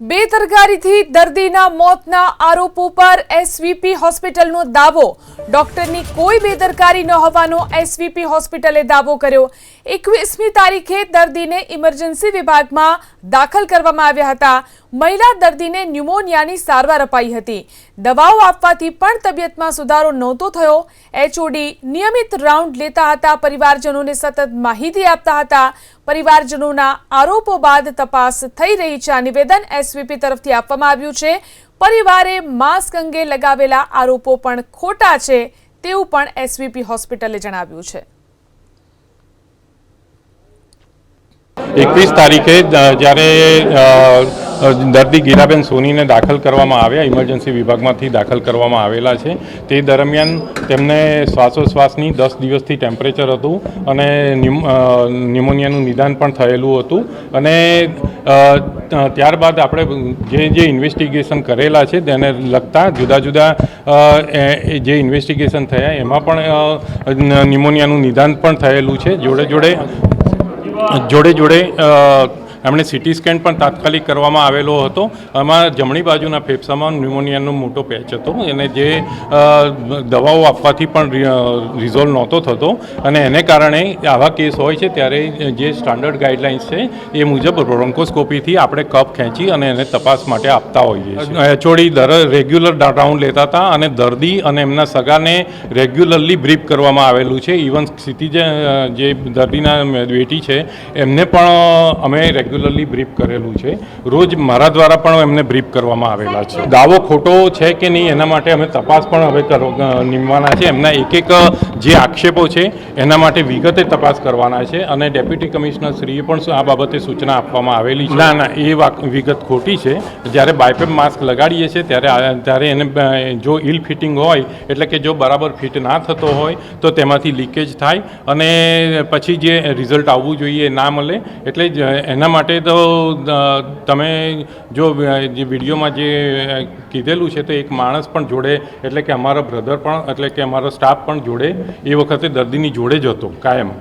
બેદરકારીથી દર્દીના મોતના આરોપો પર એસવીપી હોસ્પિટલનો દાવો। ડોક્ટરની કોઈ બેદરકારી ન હોવાનો એસવીપી હોસ્પિટલે દાવો કર્યો। 21મી તારીખે દર્દીને ઇમરજન્સી વિભાગમાં દાખલ કરવામાં આવ્યા હતા। મહિલા દર્દીને ન્યુમોનિયાની સારવાર અપાઈ હતી। દવાઓ આપવાથી પણ તબિયતમાં સુધારો નહોતો થયો। એચઓડી નિયમિત રાઉન્ડ લેતા હતા, પરિવારજનોને સતત માહિતી આપતા હતા। પરિવારજનોના આરોપો બાદ તપાસ થઈ રહી છે। આ નિવેદન એસવીપી તરફથી આપવામાં આવ્યું છે। પરિવારે માસ્ક અંગે લગાવેલા આરોપો પણ ખોટા છે તેવું પણ એસવીપી હોસ્પિટલે જણાવ્યું છે। 21 તારીખે જ્યારે દર્દી ગીરાબેન સોનીને દાખલ કરવામાં આવ્યા, ઇમરજન્સી વિભાગમાંથી દાખલ કરવામાં આવેલા છે। તે દરમિયાન તેમને શ્વાસોશ્વાસની 10 દિવસથી ટેમ્પરેચર હતું અને ન્યુમોનિયાનું નિદાન પણ થયેલું હતું અને ત્યારબાદ આપણે જે ઇન્વેસ્ટિગેશન કરેલા છે તેને લગતા જુદા જુદા જે ઇન્વેસ્ટિગેશન થયા એમાં પણ ન્યુમોનિયાનું નિદાન પણ થયેલું છે। જોડે એમણે સીટી સ્કેન પણ તાત્કાલિક કરવામાં આવેલો હતો। એમાં જમણી બાજુના ફેફસામાં ન્યુમોનિયાનો મોટો પેચ હતો અને જે દવાઓ આપવાથી પણ રિઝોલ્વ નહોતો થતો અને એને કારણે આવા કેસ હોય છે ત્યારે જે સ્ટાન્ડર્ડ ગાઈડલાઇન્સ છે એ મુજબ બ્રોન્કોસ્કોપીથી આપણે કફ ખેંચી અને એને તપાસ માટે આપતા હોઈએ છીએ। એચઓડી રેગ્યુલર રાઉન્ડ લેતા હતા અને દર્દી અને એમના સગાને રેગ્યુલરલી બ્રીફ કરવામાં આવેલું છે। ઇવન સ્થિતિ જે દર્દીના બેટી છે એમને પણ અમે રેગ્યુલરલી બ્રીફ કરેલું છે। રોજ મારા દ્વારા પણ એમને બ્રીફ કરવામાં આવેલા છે। દાવો ખોટો છે કે નહીં એના માટે અમે તપાસ પણ હવે નીમવાના છે। એમના એક જે આક્ષેપો છે એના માટે વિગતે તપાસ કરવાના છે અને ડેપ્યુટી કમિશનર શ્રીએ પણ આ બાબતે સૂચના આપવામાં આવેલી છે। ના એ વિગત ખોટી છે। જ્યારે બાયપેપ માસ્ક લગાડીએ છીએ ત્યારે એને જો ઇલ ફિટિંગ હોય એટલે કે જો બરાબર ફિટ ના થતો હોય તો તેમાંથી લીકેજ થાય અને પછી જે રિઝલ્ટ આવવું જોઈએ ના મળે। એટલે એના માટે તો તમે જો જે વિડીયોમાં જે કીધેલું છે તો એક માણસ પણ જોડે એટલે કે અમારા બ્રધર પણ એટલે કે અમારો સ્ટાફ પણ જોડે એ વખતે દર્દીની જોડે જ હતો કાયમ।